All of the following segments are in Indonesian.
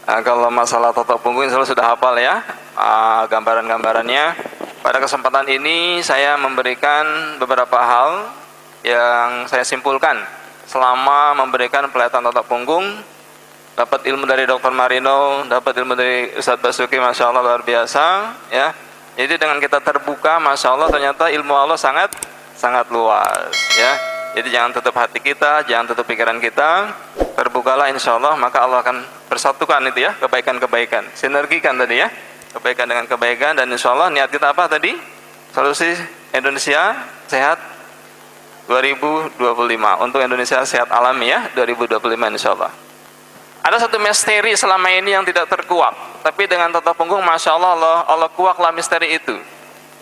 Nah, kalau masalah totok punggung selalu sudah hafal ya, gambaran-gambarannya. Pada kesempatan ini saya memberikan beberapa hal yang saya simpulkan selama memberikan pelatihan totok punggung. Dapat ilmu dari Dr. Marino, dapat ilmu dari Ustadz Basuki, Masya Allah luar biasa ya. Jadi dengan kita terbuka, Masya Allah ternyata ilmu Allah sangat luas ya. Jadi jangan tutup hati kita, jangan tutup pikiran kita, terbukalah insya Allah, maka Allah akan persatukan itu ya, kebaikan-kebaikan, sinergikan tadi ya, kebaikan dengan kebaikan. Dan insya Allah niat kita apa tadi? Solusi Indonesia Sehat 2025, untuk Indonesia Sehat Alami ya 2025 insya Allah. Ada satu misteri selama ini yang tidak terkuak, tapi dengan totok punggung Masya Allah, Allah kuaklah misteri itu.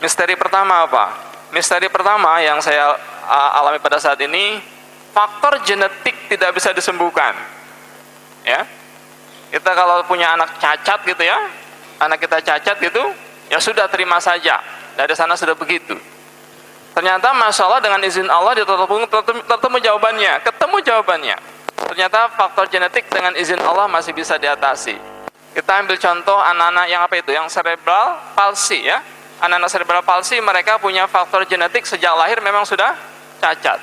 Misteri pertama apa? Misteri pertama yang saya alami pada saat ini, faktor genetik tidak bisa disembuhkan ya. Kita kalau punya anak cacat gitu ya, anak kita cacat gitu, ya sudah terima saja, dari sana sudah begitu. Ternyata Masya Allah dengan izin Allah di totok punggung ketemu jawabannya. Ternyata faktor genetik dengan izin Allah masih bisa diatasi. Kita ambil contoh anak-anak yang apa itu, yang cerebral palsy ya. Anak-anak cerebral palsy mereka punya faktor genetik sejak lahir memang sudah cacat.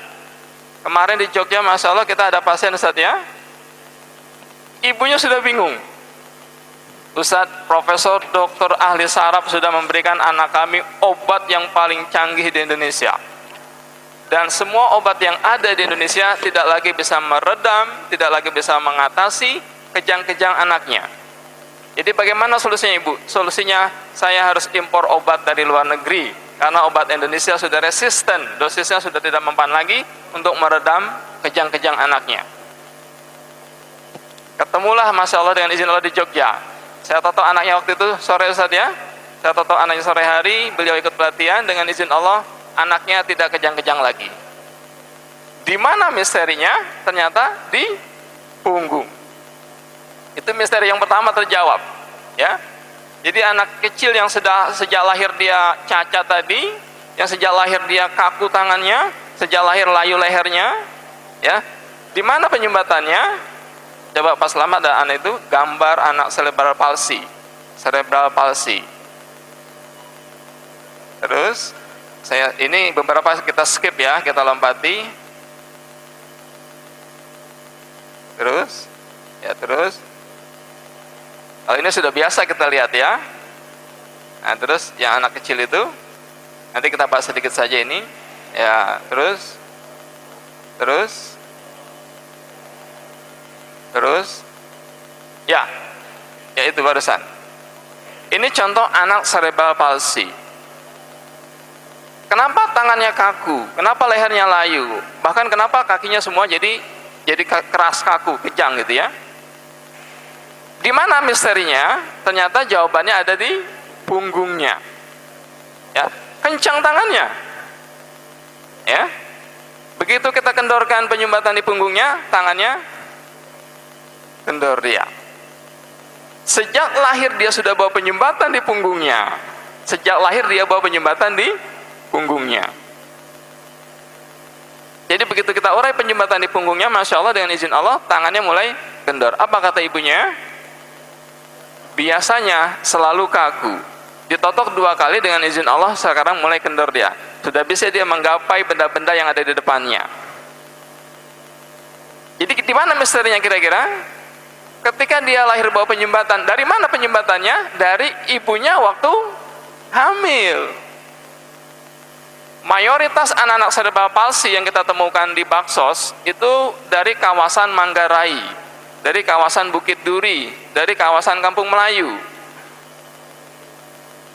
Kemarin di Jogja Masya Allah kita ada pasien Ustadz ya, ibunya sudah bingung. Ustadz, Profesor Dokter ahli saraf sudah memberikan anak kami obat yang paling canggih di Indonesia, dan semua obat yang ada di Indonesia tidak lagi bisa meredam, tidak lagi bisa mengatasi kejang-kejang anaknya. Jadi bagaimana solusinya Ibu? Solusinya saya harus impor obat dari luar negeri, karena obat Indonesia sudah resisten, dosisnya sudah tidak mempan lagi untuk meredam kejang-kejang anaknya. Ketemulah Masya Allah dengan izin Allah di Jogja. Saya toto anaknya waktu itu sore Ustadz ya, saya toto anaknya sore hari, beliau ikut pelatihan, dengan izin Allah anaknya tidak kejang-kejang lagi. Di mana misterinya? Ternyata di punggung. Itu misteri yang pertama terjawab ya. Jadi anak kecil yang sejak lahir dia cacat tadi, yang sejak lahir dia kaku tangannya, sejak lahir layu lehernya ya, di mana penyumbatannya? Coba pas lama ada anak itu gambar anak cerebral palsy. Terus saya ini beberapa kita skip ya, kita lompati. Terus kalau ini sudah biasa kita lihat ya. Nah, terus yang anak kecil itu nanti kita bahas sedikit saja ini ya. Terus ya itu barusan. Ini contoh anak cerebral palsy. Kenapa tangannya kaku? Kenapa lehernya layu? Bahkan kenapa kakinya semua jadi keras, kaku, kejang gitu ya? Di mana misterinya? Ternyata jawabannya ada di punggungnya. Ya, kencang tangannya. Ya. Begitu kita kendorkan penyumbatan di punggungnya, tangannya kendor dia. Sejak lahir dia sudah bawa penyumbatan di punggungnya. Sejak lahir dia bawa penyumbatan di punggungnya. Jadi begitu kita urai penyumbatan di punggungnya, Masya Allah dengan izin Allah tangannya mulai kendor. Apa kata ibunya? Biasanya selalu kaku, ditotok 2 kali dengan izin Allah sekarang mulai kendor dia. Sudah bisa dia menggapai benda-benda yang ada di depannya. Jadi di mana misterinya kira-kira? Ketika dia lahir bawa penyumbatan, dari mana penyumbatannya? Dari ibunya waktu hamil. Mayoritas anak-anak cerebral palsy yang kita temukan di Baksos itu dari kawasan Manggarai, dari kawasan Bukit Duri, dari kawasan Kampung Melayu.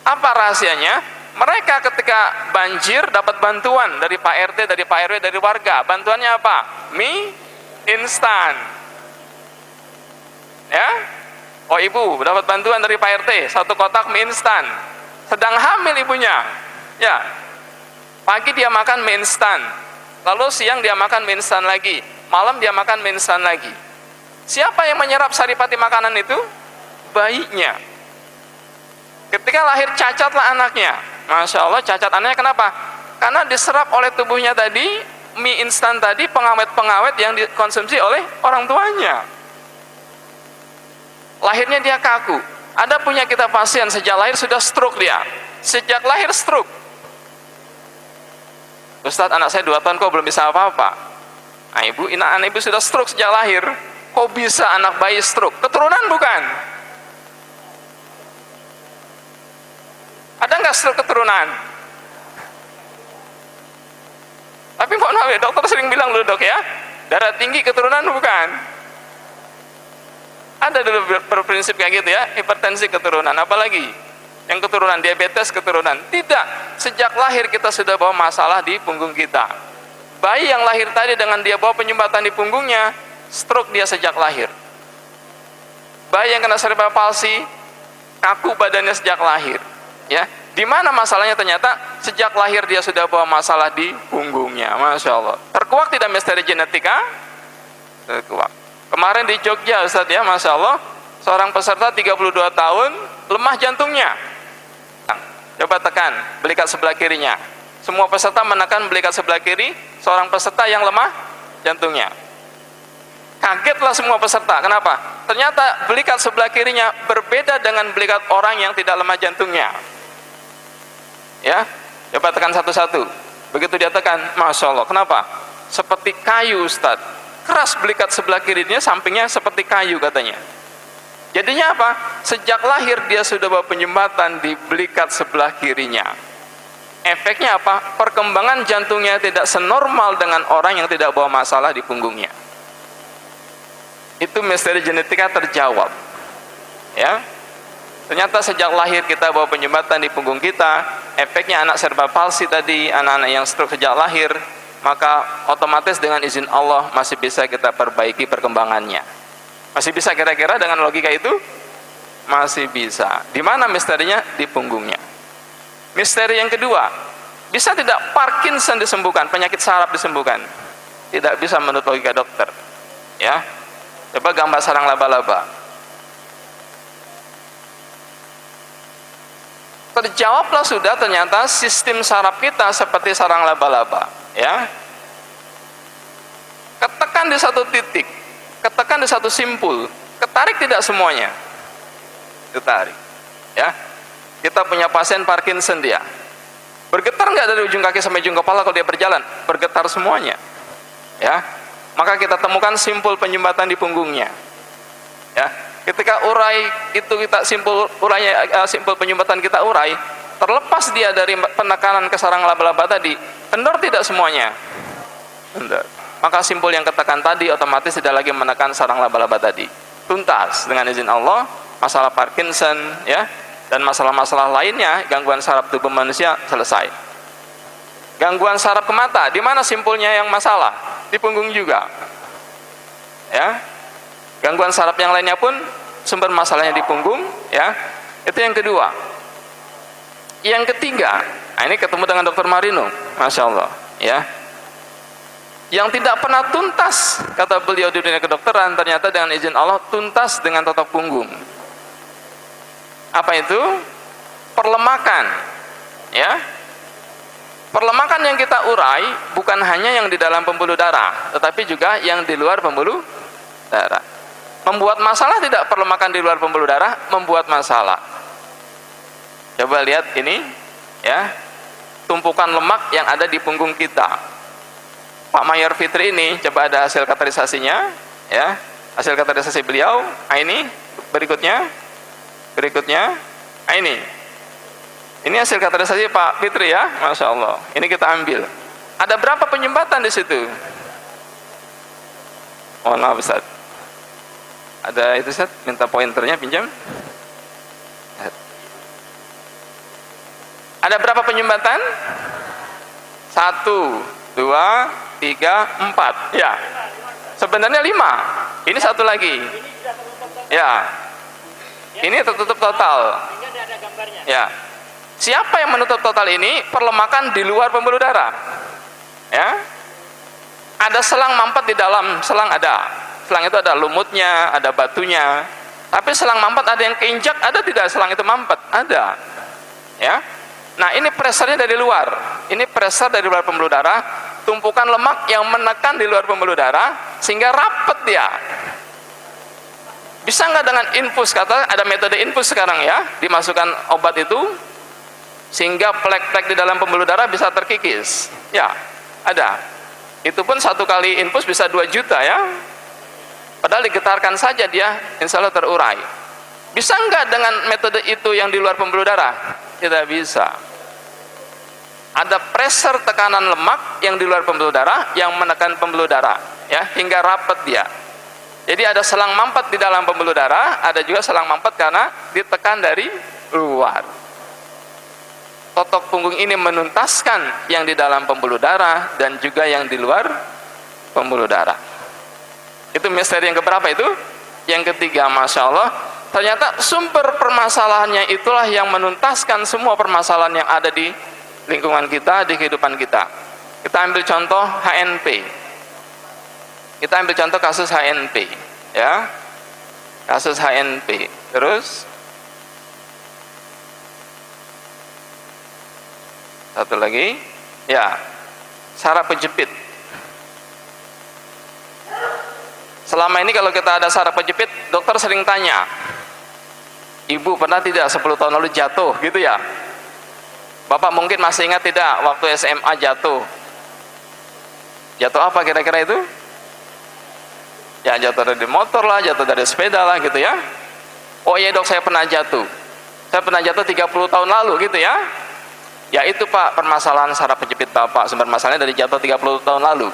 Apa rahasianya? Mereka ketika banjir dapat bantuan dari Pak RT, dari Pak RW, dari warga. Bantuannya apa? Mie instan. Ya? Oh ibu dapat bantuan dari Pak RT 1 kotak mie instan. Sedang hamil ibunya. Ya. Pagi dia makan mie instan, lalu siang dia makan mie instan lagi, malam dia makan mie instan lagi. Siapa yang menyerap saripati makanan itu? Bayinya. Ketika lahir cacatlah anaknya. Masya Allah, cacat anaknya kenapa? Karena diserap oleh tubuhnya tadi, mie instan tadi, pengawet-pengawet yang dikonsumsi oleh orang tuanya. lahirnya dia kaku. Ada punya kita pasien sejak lahir sudah stroke dia. Sejak lahir stroke. Ustadz, anak saya 2 tahun kok belum bisa apa-apa. Nah, anak ibu sudah stroke sejak lahir. Kok bisa anak bayi stroke? Keturunan bukan? Ada nggak stroke keturunan? Tapi mohon maaf ya, dokter sering bilang dulu dok ya, darah tinggi keturunan bukan? Ada dulu berprinsip kayak gitu ya, hipertensi keturunan, apalagi yang keturunan diabetes keturunan. Tidak, sejak lahir kita sudah bawa masalah di punggung kita. Bayi yang lahir tadi dengan dia bawa penyumbatan di punggungnya, stroke dia sejak lahir. Bayi yang kena cerebral palsy, kaku badannya sejak lahir. Ya, di mana masalahnya? Ternyata sejak lahir dia sudah bawa masalah di punggungnya. Masya Allah. Terkuak tidak misteri genetika? Terkuak. Kemarin di Jogja Ustaz ya, Masya Allah, seorang peserta 32 tahun lemah jantungnya. Coba tekan belikat sebelah kirinya. Semua peserta menekan belikat sebelah kiri, seorang peserta yang lemah jantungnya. Kagetlah semua peserta. Kenapa? Ternyata belikat sebelah kirinya berbeda dengan belikat orang yang tidak lemah jantungnya. Ya, coba tekan satu-satu. Begitu dia tekan, Masya Allah. Kenapa? Seperti kayu Ustaz. Keras belikat sebelah kirinya, sampingnya seperti kayu katanya. Jadinya apa? Sejak lahir dia sudah bawa penyumbatan di belikat sebelah kirinya. Efeknya apa? Perkembangan jantungnya tidak senormal dengan orang yang tidak bawa masalah di punggungnya. Itu misteri genetika terjawab. Ya. Ternyata sejak lahir kita bawa penyumbatan di punggung kita. Efeknya anak cerebral palsy tadi, anak-anak yang stroke sejak lahir, maka otomatis dengan izin Allah masih bisa kita perbaiki perkembangannya. Masih bisa kira-kira dengan logika itu? Masih bisa. Di mana misterinya? Di punggungnya. Misteri yang kedua, bisa tidak Parkinson disembuhkan, penyakit saraf disembuhkan? Tidak bisa menurut logika dokter. Ya, coba gambar sarang laba-laba. Terjawablah sudah, ternyata sistem saraf kita seperti sarang laba-laba. Ya, ketekan di satu titik, ketekan di satu simpul, ketarik tidak semuanya? Ketarik. Ya, kita punya pasien Parkinson dia. Bergetar nggak dari ujung kaki sampai ujung kepala kalau dia berjalan? Bergetar semuanya. Ya, maka kita temukan simpul penyumbatan di punggungnya. Ya, ketika urai itu kita simpul penyumbatan kita urai, terlepas dia dari penekanan ke sarang laba-laba tadi, kendor tidak semuanya? Kendor. Maka simpul yang ketekan tadi otomatis tidak lagi menekan sarang laba-laba tadi. Tuntas dengan izin Allah masalah Parkinson ya, dan masalah-masalah lainnya, gangguan saraf tubuh manusia selesai. Gangguan saraf ke mata, di mana simpulnya yang masalah? Di punggung juga. Ya. Gangguan saraf yang lainnya pun sumber masalahnya di punggung, ya. Itu yang kedua. Yang ketiga, nah ini ketemu dengan Dr. Marino, Masya Allah, ya. Yang tidak pernah tuntas, kata beliau di dunia kedokteran, ternyata dengan izin Allah tuntas dengan totok punggung. Apa itu? Perlemakan, ya. Perlemakan yang kita urai bukan hanya yang di dalam pembuluh darah, tetapi juga yang di luar pembuluh darah. Membuat masalah tidak? Perlemakan di luar pembuluh darah membuat masalah. Coba lihat ini, ya, tumpukan lemak yang ada di punggung kita. Pak Mayor Fitri ini, coba ada hasil kateterisasinya, ya, hasil kateterisasi beliau. Nah, ini berikutnya, nah, ini hasil kateterisasi Pak Fitri ya, Masya Allah. Ini kita ambil. Ada berapa penyumbatan di situ? Mohon maaf Ustaz. Ada itu Ustaz, minta pointernya pinjam. Ada berapa penyumbatan? 1, 2, 3, 4. Ya. Sebenarnya 5. Ini satu lagi. Ya. Ini tertutup total. Ya. Siapa yang menutup total ini? Perlemakan di luar pembuluh darah. Ya. Ada selang mampet di dalam, selang ada. Selang itu ada lumutnya, ada batunya. Tapi selang mampet ada yang keinjak, ada tidak selang itu mampet? Ada. Ya. Nah, ini pressure-nya dari luar. Ini pressure dari luar pembuluh darah, tumpukan lemak yang menekan di luar pembuluh darah sehingga rapet dia. Bisa nggak dengan infus? Kata ada metode infus sekarang ya, dimasukkan obat itu sehingga plek-plek di dalam pembuluh darah bisa terkikis. Ya, ada. Itu pun satu kali infus bisa 2 juta ya. Padahal digetarkan saja dia insya Allah terurai. Bisa nggak dengan metode itu yang di luar pembuluh darah? Tidak bisa. Ada pressure tekanan lemak yang di luar pembuluh darah yang menekan pembuluh darah ya hingga rapat dia. Jadi ada selang mampet di dalam pembuluh darah, ada juga selang mampet karena ditekan dari luar. Totok punggung ini menuntaskan yang di dalam pembuluh darah dan juga yang di luar pembuluh darah. Itu misteri yang keberapa itu? Yang ketiga, Masya Allah. Ternyata sumber permasalahannya itulah yang menuntaskan semua permasalahan yang ada di lingkungan kita, di kehidupan kita. Kita ambil contoh HNP. Kita ambil contoh kasus HNP, ya, kasus HNP. Terus satu lagi, ya, saraf kejepit. Selama ini kalau kita ada saraf kejepit, dokter sering tanya, ibu pernah tidak 10 tahun lalu jatuh, gitu ya? Bapak mungkin masih ingat tidak waktu SMA jatuh? Jatuh apa kira-kira itu? Ya jatuh dari motor lah, jatuh dari sepeda lah gitu ya. Oh iya dok, saya pernah jatuh. Saya pernah jatuh 30 tahun lalu gitu ya. Ya itu Pak, permasalahan saraf kejepit Bapak. Sumber masalahnya dari jatuh 30 tahun lalu.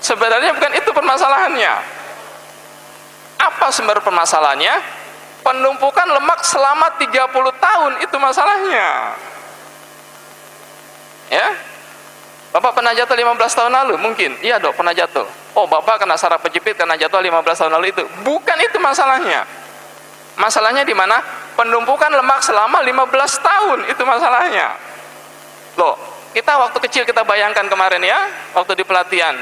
Sebenarnya bukan itu permasalahannya. Apa sumber permasalahannya? Penumpukan lemak selama 30 tahun itu masalahnya. Ya. Bapak pernah jatuh 15 tahun lalu? Mungkin. Iya dok, pernah jatuh. Oh, Bapak kena saraf kejepit karena jatuh 15 tahun lalu itu. Bukan itu masalahnya. Masalahnya di mana? Penumpukan lemak selama 15 tahun itu masalahnya. Loh, kita waktu kecil kita bayangkan kemarin ya, waktu di pelatihan.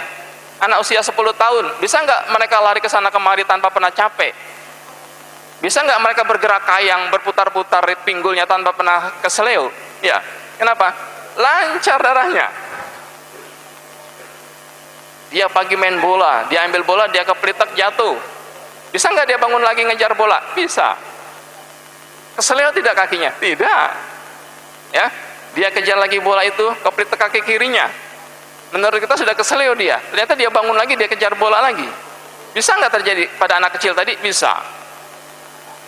Anak usia 10 tahun, bisa nggak mereka lari ke sana kemari tanpa pernah capek? Bisa nggak mereka bergerak kayang, berputar-putar pinggulnya tanpa pernah keseleo? Ya, kenapa? Lancar darahnya. Dia pagi main bola, dia ambil bola, dia kepletek jatuh. Bisa nggak dia bangun lagi ngejar bola? Bisa. Keseleo tidak kakinya? Tidak. Ya, dia kejar lagi bola itu, kepletek kaki kirinya. Menurut kita sudah keseleo dia. Ternyata dia bangun lagi, dia kejar bola lagi. Bisa nggak terjadi pada anak kecil tadi? Bisa.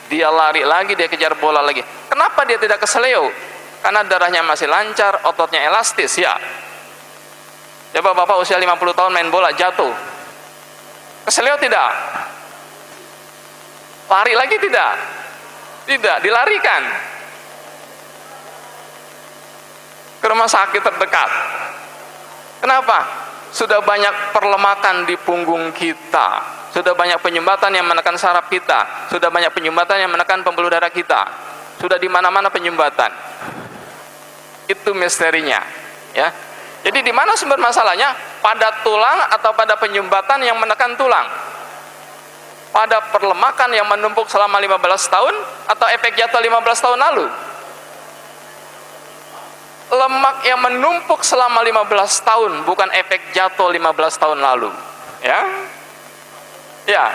Dia lari lagi, dia kejar bola lagi. Kenapa dia tidak keseleo? Karena darahnya masih lancar, ototnya elastis ya. Coba Bapak usia 50 tahun main bola, jatuh. Keseleo tidak? Lari lagi tidak? Tidak, dilarikan ke rumah sakit terdekat. Kenapa? Sudah banyak perlemakan di punggung kita, sudah banyak penyumbatan yang menekan saraf kita, sudah banyak penyumbatan yang menekan pembuluh darah kita, sudah di mana-mana penyumbatan. Itu misterinya, ya. Jadi di mana sumber masalahnya? Pada tulang atau pada penyumbatan yang menekan tulang? Pada perlemakan yang menumpuk selama 15 tahun atau efek jatuh 15 tahun lalu? Lemak yang menumpuk selama 15 tahun, bukan efek jatuh 15 tahun lalu. Ya. Ya.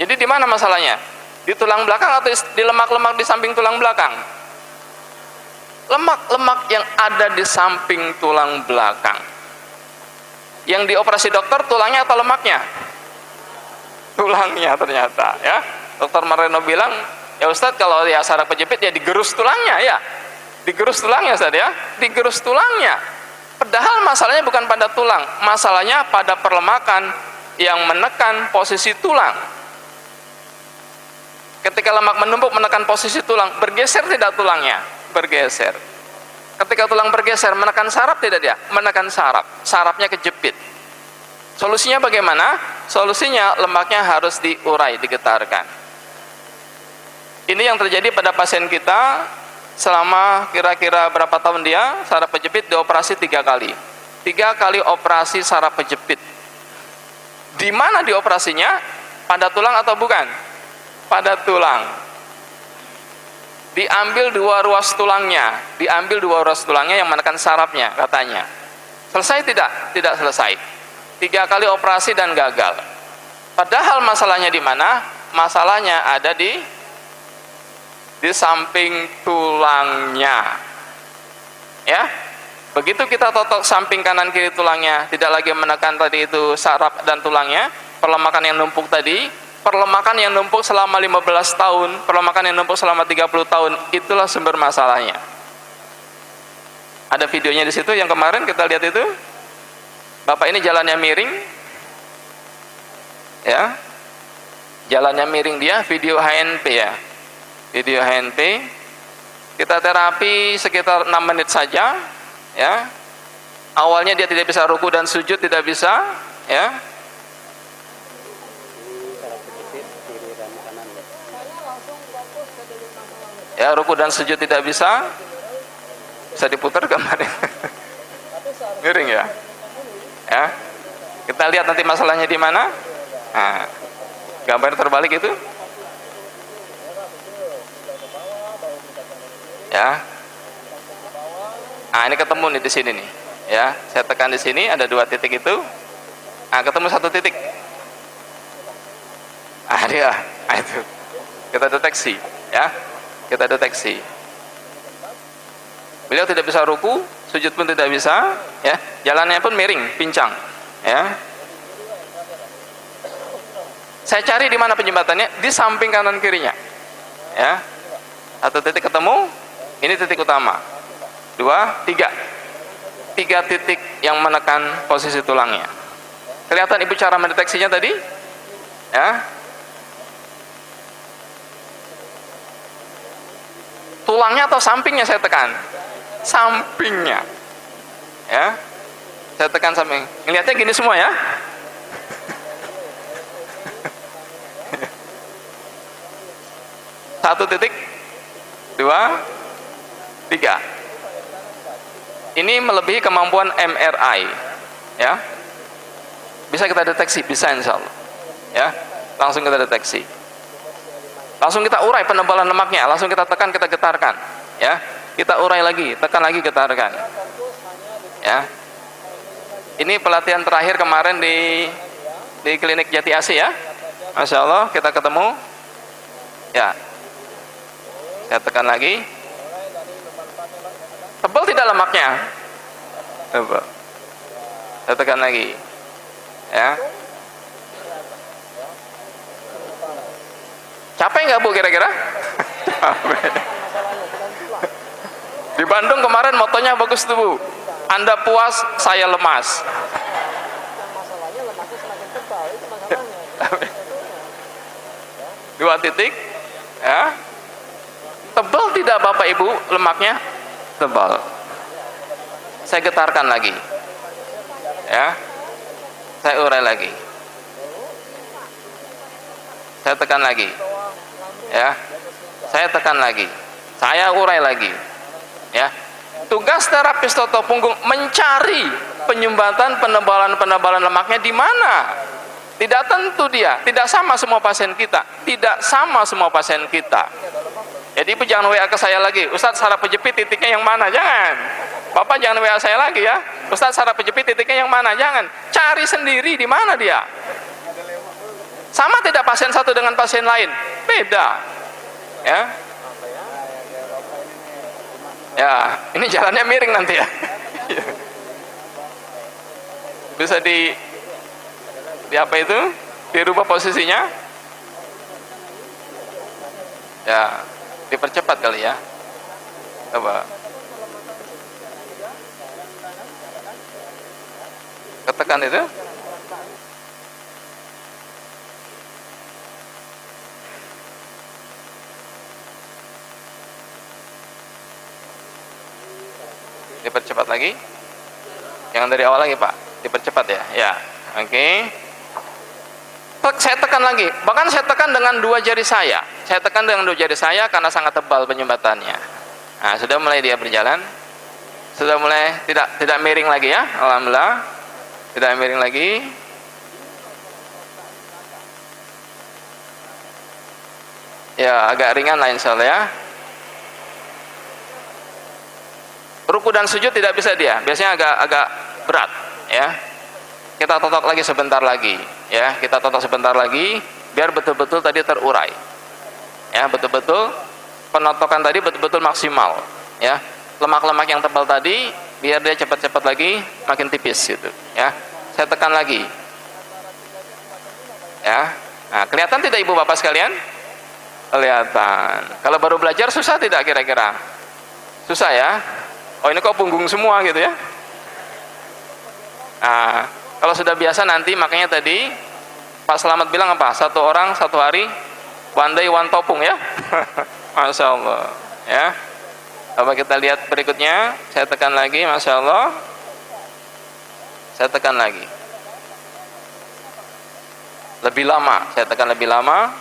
Jadi di mana masalahnya? Di tulang belakang atau di lemak-lemak di samping tulang belakang? Lemak-lemak yang ada di samping tulang belakang. Yang dioperasi dokter tulangnya atau lemaknya? Tulangnya ternyata ya. Dokter Mareno bilang, ya Ustadz kalau ya saraf kejepit ya digerus tulangnya ya. Digerus tulangnya Ustadz ya. Digerus tulangnya. Padahal masalahnya bukan pada tulang, masalahnya pada perlemakan yang menekan posisi tulang. Ketika lemak menumpuk menekan posisi tulang, bergeser tidak tulangnya? Bergeser. Ketika tulang bergeser, menekan saraf tidak dia? Menekan saraf. Sarafnya kejepit. Solusinya bagaimana? Solusinya lemaknya harus diurai, digetarkan. Ini yang terjadi pada pasien kita selama kira-kira berapa tahun dia saraf kejepit, dioperasi 3 kali. 3 kali operasi saraf kejepit. Di mana dioperasinya? Pada tulang atau bukan? Pada tulang. Diambil 2 ruas tulangnya, diambil 2 ruas tulangnya yang menekan sarafnya katanya. Selesai tidak? Tidak selesai. 3 kali operasi dan gagal. Padahal masalahnya di mana? Masalahnya ada di samping tulangnya. Ya. Begitu kita totok samping kanan kiri tulangnya, tidak lagi menekan tadi itu saraf dan tulangnya, pelemakan yang numpuk tadi, pelemakan yang numpuk selama 15 tahun, pelemakan yang numpuk selama 30 tahun, itulah sumber masalahnya. Ada videonya di situ yang kemarin kita lihat itu. Bapak ini jalannya miring. Ya. Jalannya miring dia, video HNP ya. Video HNP. Kita terapi sekitar 6 menit saja, ya. Awalnya dia tidak bisa ruku dan sujud, tidak bisa, ya. Ya, ruku dan sujud tidak bisa. Bisa diputar kemarin. Miring ya. Ya. Kita lihat nanti masalahnya di mana. Nah, gambar terbalik itu. Ya. Nah, ini ketemu nih di sini nih. Ya, saya tekan di sini ada 2 titik itu. Nah, ketemu 1 titik. Ah, dia. Nah, itu. Kita deteksi, ya. Kita deteksi. Beliau tidak bisa ruku, sujud pun tidak bisa, ya. Jalannya pun miring, pincang, ya. Saya cari di mana penyumbatannya, di samping kanan kirinya, ya. 1 titik ketemu, ini titik utama. 2, 3. 3 titik yang menekan posisi tulangnya. Kelihatan ibu cara mendeteksinya tadi, ya. Tulangnya atau sampingnya saya tekan? Sampingnya, ya. Saya tekan samping. Ngelihatnya gini semua ya. Satu titik, 2, 3. Ini melebihi kemampuan MRI, ya. Bisa kita deteksi, bisa insya Allah, ya. Langsung kita deteksi. Langsung kita urai penebalan lemaknya, langsung kita tekan, kita getarkan, ya. Kita urai lagi, tekan lagi, getarkan, ya. Ini pelatihan terakhir kemarin di klinik Jati Asih ya. Masya Allah, kita ketemu, ya. Saya tekan lagi. Tebal tidak lemaknya? Tebal. Saya tekan lagi, ya. Capek nggak Bu kira-kira? Capek. Di Bandung kemarin motonya bagus tuh Bu. Anda puas, saya lemas. Masalahnya lemaknya semakin tebal, itu masalahnya. 2 titik, ya. Tebal tidak Bapak Ibu lemaknya? Tebal. Saya getarkan lagi, ya. Saya urai lagi. Saya tekan lagi, ya. Saya tekan lagi. Saya urai lagi, ya. Tugas terapis toto punggung mencari penyumbatan penebalan lemaknya di mana. Tidak tentu dia, tidak sama semua pasien kita, tidak sama semua pasien kita. Jadi Ibu jangan WA ke saya lagi, Ustadz saraf pejepit titiknya yang mana, jangan. Bapak jangan WA saya lagi ya, Ustadz saraf pejepit titiknya yang mana, jangan. Cari sendiri di mana dia. Sama tidak pasien satu dengan pasien lain? Beda. Ya. Ya, ini jalannya miring nanti ya. Bisa di apa itu? Dirubah posisinya? Ya, dipercepat kali ya. Coba. Ketekan itu? Dipercepat lagi. Jangan dari awal lagi Pak, dipercepat ya. Ya, oke. Saya tekan lagi, bahkan saya tekan dengan 2 jari saya. Saya tekan dengan 2 jari saya karena sangat tebal penyumbatannya. Nah, sudah mulai dia berjalan, sudah mulai tidak miring lagi ya, alhamdulillah, tidak miring lagi. Ya, agak ringan lah insya Allah ya. Ruku dan sujud tidak bisa dia, biasanya agak berat ya. kita totok lagi sebentar lagi, ya. Kita totok sebentar lagi, biar betul-betul tadi terurai, ya. Betul-betul penotokan tadi betul-betul maksimal, ya. Lemak-lemak yang tebal tadi, biar dia cepat-cepat lagi makin tipis, gitu, ya. Saya tekan lagi, ya. Nah, kelihatan tidak ibu bapak sekalian? Kelihatan. Kalau baru belajar susah tidak kira-kira? Susah ya? Oh ini kok punggung semua gitu ya? Nah, kalau sudah biasa nanti, makanya tadi Pak Selamat bilang apa? Satu orang satu hari, one day one topung ya. Masya Allah, ya. Coba kita lihat berikutnya. Saya tekan lagi, Masya Allah. Saya tekan lagi. Lebih lama, saya tekan lebih lama.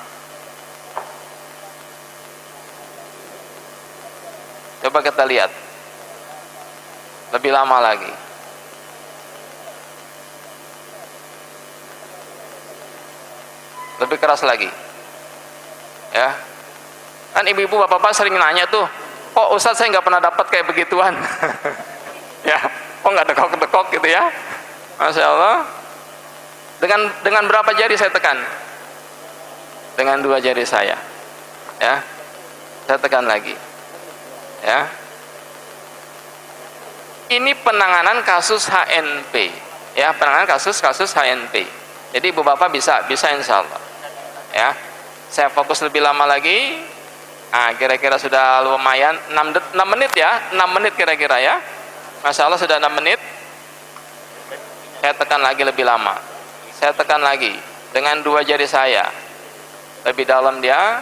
Coba kita lihat. Lebih lama lagi. Lebih keras lagi, ya. Kan ibu-ibu bapak-bapak sering nanya tuh, kok Ustadz saya nggak pernah dapat kayak begituan. Ya, kok nggak dekok-dekok gitu ya. Masya Allah. Dengan berapa jari saya tekan? Dengan 2 jari saya, ya. Saya tekan lagi, ya. Ini penanganan kasus HNP, ya, penanganan kasus HNP. Jadi ibu bapak bisa insya Allah, ya. Saya fokus lebih lama lagi. Nah, kira-kira sudah lumayan 6 menit ya, 6 menit kira-kira ya. Masya Allah sudah 6 menit. Saya tekan lagi lebih lama. Saya tekan lagi dengan 2 jari saya. Lebih dalam dia,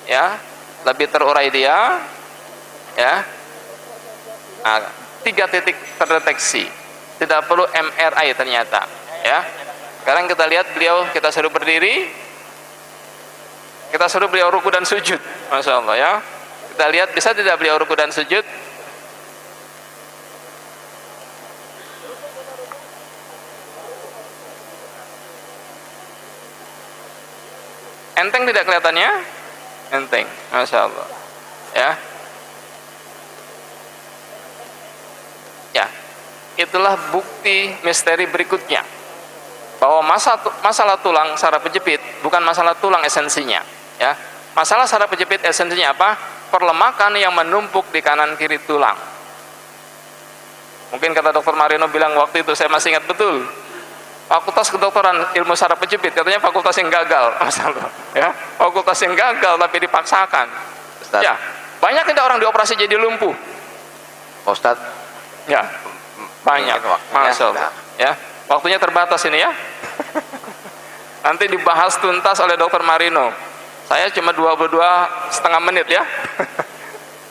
ya, lebih terurai dia, ya. Nah, 3 titik terdeteksi. Tidak perlu MRI ternyata, ya. Sekarang kita lihat beliau, kita suruh berdiri, kita suruh beliau ruku dan sujud. Masya Allah, ya. Kita lihat bisa tidak beliau ruku dan sujud? Enteng tidak kelihatannya? Enteng, Masya Allah, ya. Ya, itulah bukti misteri berikutnya, bahwa masalah tulang saraf kejepit bukan masalah tulang esensinya, ya. Masalah saraf kejepit esensinya apa? Perlemakan yang menumpuk di kanan kiri tulang. Mungkin kata Dr. Marino bilang waktu itu, saya masih ingat betul, Fakultas Kedokteran Ilmu Saraf Kejepit, katanya fakultas yang gagal, masalah, ya. Fakultas yang gagal tapi dipaksakan. Ustaz. Ya, banyak tidak orang dioperasi jadi lumpuh, Ustaz. ya, banyak, Masya Allah, ya. Waktunya terbatas ini ya. Nanti dibahas tuntas oleh Dr. Marino. Saya cuma 22,5 menit ya.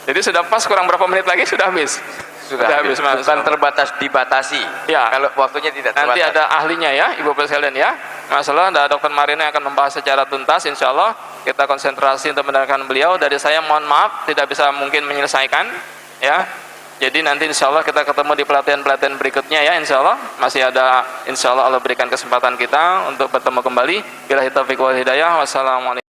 Jadi sudah pas, kurang berapa menit lagi sudah habis. Sudah habis. Bukan terbatas, dibatasi. Ya. Kalau waktunya tidak terbatas. Nanti ada ahlinya ya, Ibu-ibu sekalian ya. Masalah ada Dr. Marino yang akan membahas secara tuntas. Insya Allah kita konsentrasi untuk mendengarkan beliau. Dari saya mohon maaf tidak bisa mungkin menyelesaikan, ya. Jadi nanti insya Allah kita ketemu di pelatihan-pelatihan berikutnya ya, insya Allah. Masih ada, insya Allah Allah berikan kesempatan kita untuk bertemu kembali. Billahi taufiq wal hidayah. Wassalamualaikum.